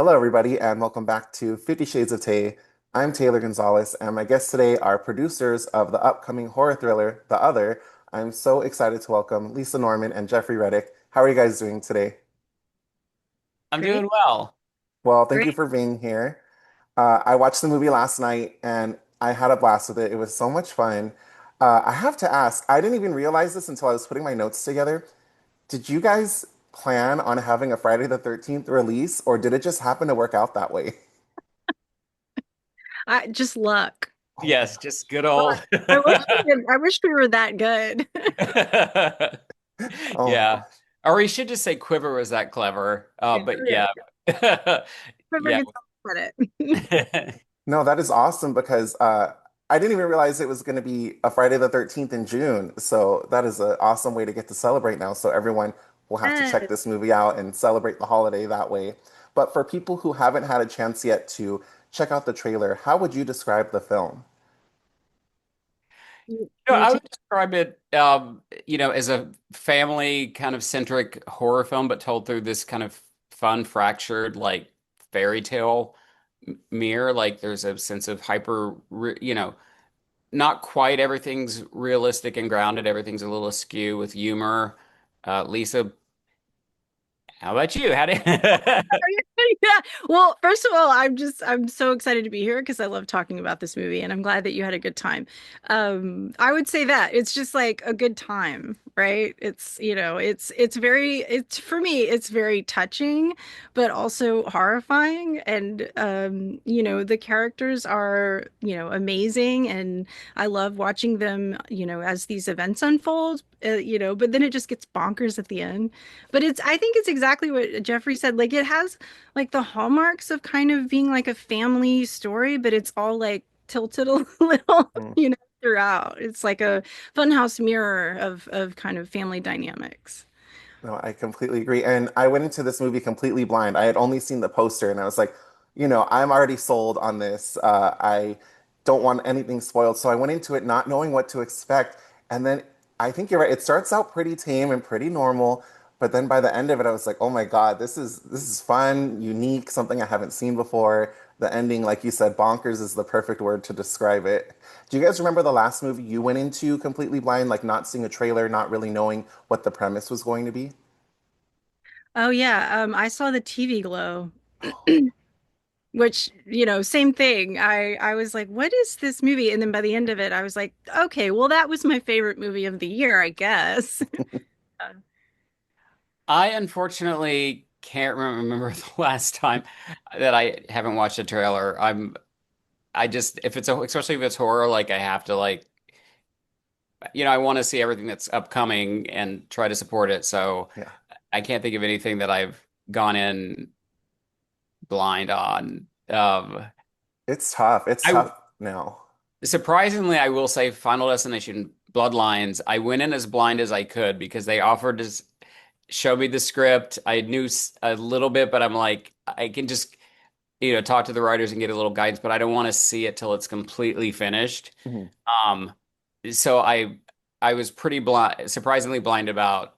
Hello, everybody, and welcome back to 50 Shades of Tay. I'm Taylor Gonzalez, and my guests today are producers of the upcoming horror thriller, The Other. I'm so excited to welcome Lisa Norman and Jeffrey Reddick. How are you guys doing today? I'm Great, doing well. Well, thank you great. for being here. I watched the movie last night, and I had a blast with it. It was so much fun. I have to ask, I didn't even realize this until I was putting my notes together. Did you guys plan on having a Friday the 13th release, or did it just happen to work out that way? I just luck. Oh my Yes, just gosh. good old. I wish we were that good. Oh my Yeah. gosh. Or we should just say Quiver was that clever. Yeah, But there yeah. we go. Whoever Yeah. gets credit. No, that is awesome because I didn't even realize it was going to be a Friday the 13th in June. So that is an awesome way to get to celebrate now. So everyone will have to check Yes. this movie out and celebrate the holiday that way. But for people who haven't had a chance yet to check out the trailer, how would you describe the film? You I too. would describe it, as a family kind of centric horror film, but told through this kind of fun, fractured, like fairy tale mirror. Like there's a sense of not quite everything's realistic and grounded. Everything's a little askew with humor. Lisa, how about you? How did? Yeah. Well, first of all, I'm so excited to be here because I love talking about this movie and I'm glad that you had a good time. I would say that it's just like a good time, right? It's very it's for me, it's very touching, but also horrifying. And the characters are, amazing and I love watching them, as these events unfold, but then it just gets bonkers at the end. But I think it's exactly what Jeffrey said. Like it has like the hallmarks of kind of being like a family story, but it's all like tilted a little, Mm. throughout. It's like a funhouse mirror of kind of family dynamics. No, I completely agree. And I went into this movie completely blind. I had only seen the poster and I was like, I'm already sold on this. I don't want anything spoiled. So I went into it not knowing what to expect. And then I think you're right. It starts out pretty tame and pretty normal, but then by the end of it, I was like, oh my God, this is fun, unique, something I haven't seen before. The ending, like you said, bonkers is the perfect word to describe it. Do you guys remember the last movie you went into completely blind, like not seeing a trailer, not really knowing what the premise was going to be? Oh yeah, I saw the TV Glow, which, same thing. I was like, what is this movie? And then by the end of it, I was like, okay, well, that was my favorite movie of the year, I guess. I unfortunately can't remember the last time that I haven't watched a trailer. I just if it's especially if it's horror, like I have to I want to see everything that's upcoming and try to support it. So Yeah. I can't think of anything that I've gone in blind on. It's tough. It's I tough now. Surprisingly, I will say Final Destination Bloodlines, I went in as blind as I could because they offered to show me the script. I knew a little bit, but I'm like, I can just, talk to the writers and get a little guidance, but I don't want to see it till it's completely finished. Mhm. Um, so I was pretty blind, surprisingly blind about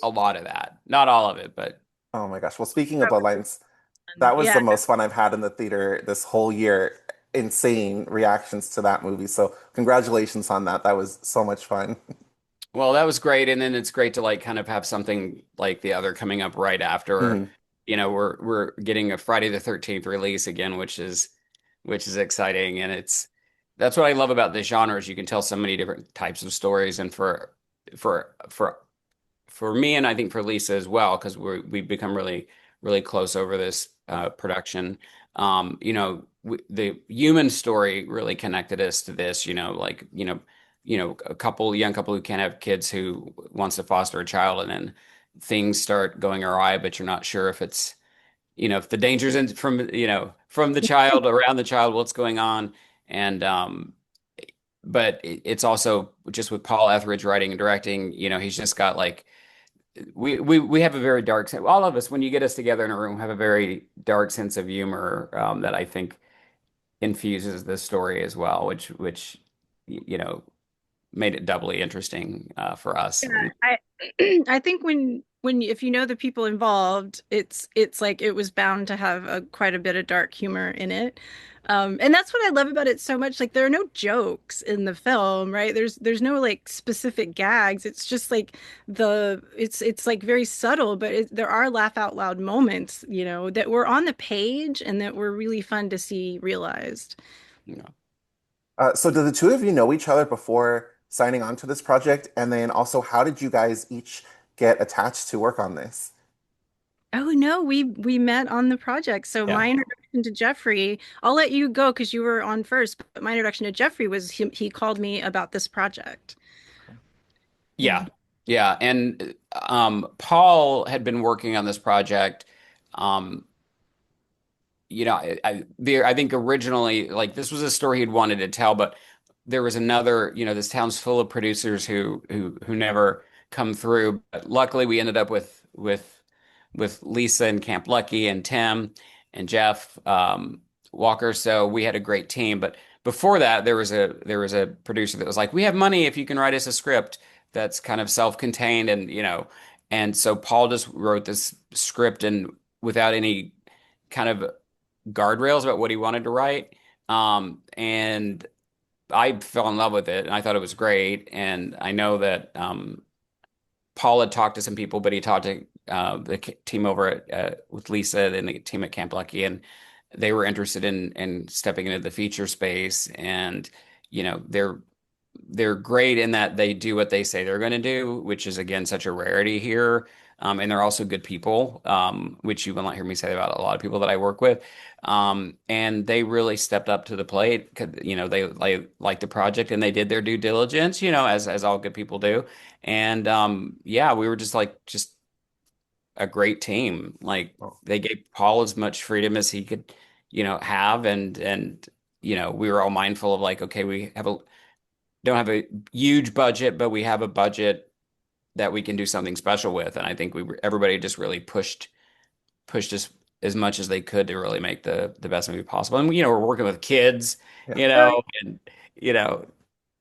a lot of that. Not all of it, but Oh my gosh. Well, speaking of Bloodlines, that was Yeah. the most fun I've had in the theater this whole year. Insane reactions to that movie. So, congratulations on that. That was so much fun. well, that was great. And then it's great to like kind of have something like the other coming up right after. Mhm. We're getting a Friday the 13th release again, which is exciting. And that's what I love about this genre is you can tell so many different types of stories. And for for for me and I think for Lisa as well, because we've become really, really close over this production. The human story really connected us to this. A young couple who can't have kids who wants to foster a child, and then things start going awry, but you're not sure if it's if the danger's from the child around the child, what's going on, and but it's also just with Paul Etheridge writing and directing. He's just got like we have a very dark sense. All of us, when you get us together in a room, have a very dark sense of humor that I think infuses the story as well, which you know made it doubly interesting for us. Yeah, I I think if you know the people involved, it's like it was bound to have quite a bit of dark humor in it. And that's what I love about it so much. Like there are no jokes in the film, right? There's no like specific gags. It's just like it's like very subtle, but there are laugh out loud moments, that were on the page and that were really fun to see realized. You know. So do the two of you know each other before signing on to this project? And then also, how did you guys each get attached to work on this? Oh no, we met on the project. So Yeah. my introduction to Jeffrey, I'll let you go because you were on first, but my introduction to Jeffrey was he called me about this project. Yeah. Yeah. And Paul had been working on this project. Um, I think originally, like, this was a story he'd wanted to tell, but there was another, this town's full of producers who never come through. But luckily, we ended up with Lisa and Camp Lucky and Tim and Jeff Walker. So we had a great team. But before that, there was a producer that was like, "We have money if you can write us a script that's kind of self-contained," and so Paul just wrote this script and without any kind of guardrails about what he wanted to write. And I fell in love with it and I thought it was great. And I know that Paul had talked to some people, but he talked to the team over at with Lisa and the team at Camp Lucky, and they were interested in stepping into the feature space. And they're great in that they do what they say they're going to do, which is again such a rarity here. And they're also good people, which you will not hear me say about a lot of people that I work with. And they really stepped up to the plate. 'Cause, they liked the project and they did their due diligence, as all good people do. And yeah, we were just a great team. Like Oh, they gave Paul as much freedom as he could, have, and we were all mindful of like, okay, we don't have a huge budget, but we have a budget that we can do something special with. And I think everybody just really pushed as much as they could to really make the best movie possible. And we're working with kids, yeah. and you know,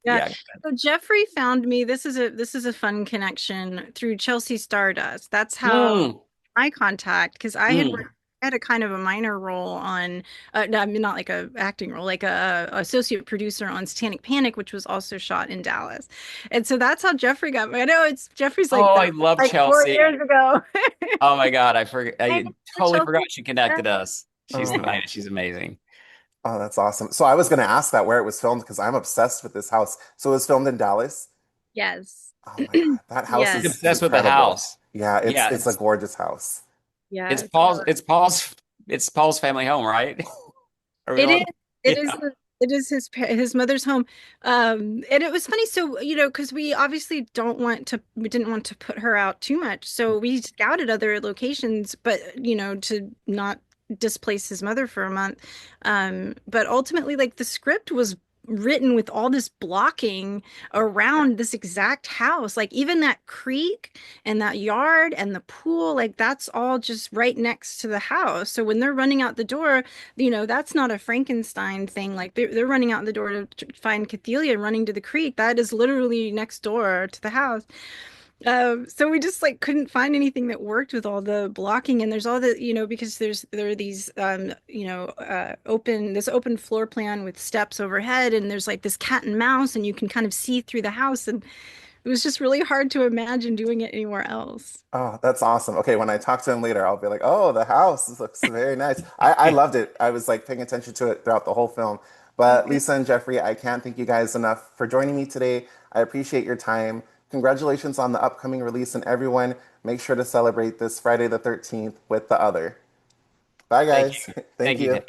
Yeah. yeah. So Jeffrey found me. This is a fun connection through Chelsea Stardust. That's how Mm, my contact, because mm. I had a kind of a minor role on, no, I mean, not like a acting role, like a associate producer on Satanic Panic, which was also shot in Dallas. And so that's how Jeffrey got me. I know it's Jeffrey's like Oh, that I love like 4 years Chelsea. ago. Oh my God, I forget. I I know totally Chelsea. forgot she connected us. Oh, She's amazing. oh, that's awesome. So I was going to ask that where it was filmed because I'm obsessed with this house. So it was filmed in Dallas. Yes. Oh my God, that house She's Yes. is obsessed with the incredible. house. Yeah, it's Yeah, it's a gorgeous house. it's Yes. Paul's. It's Paul's family home, right? Are we It is. on? It is. Yeah. It is his mother's home, and it was funny. So because we obviously we didn't want to put her out too much, so we scouted other locations, but to not displace his mother for a month. But ultimately, like the script was written with all this blocking around this exact house, like even that creek and that yard and the pool, like that's all just right next to the house. So when they're running out the door, that's not a Frankenstein thing. Like they're running out the door to find Cathelia running to the creek. That is literally next door to the house. So we just like couldn't find anything that worked with all the blocking. And there's all the, because there are these, this open floor plan with steps overhead, and there's like this cat and mouse, and you can kind of see through the house. And it was just really hard to imagine doing it anywhere else. Oh, that's awesome. Okay, when I talk to him later, I'll be like, "Oh, the house this looks very nice." I loved it. I was like paying attention to it throughout the whole film. But Okay. Lisa and Jeffrey, I can't thank you guys enough for joining me today. I appreciate your time. Congratulations on the upcoming release, and everyone, make sure to celebrate this Friday the 13th with the other. Bye, Thank guys. you. Thank Thank you. you.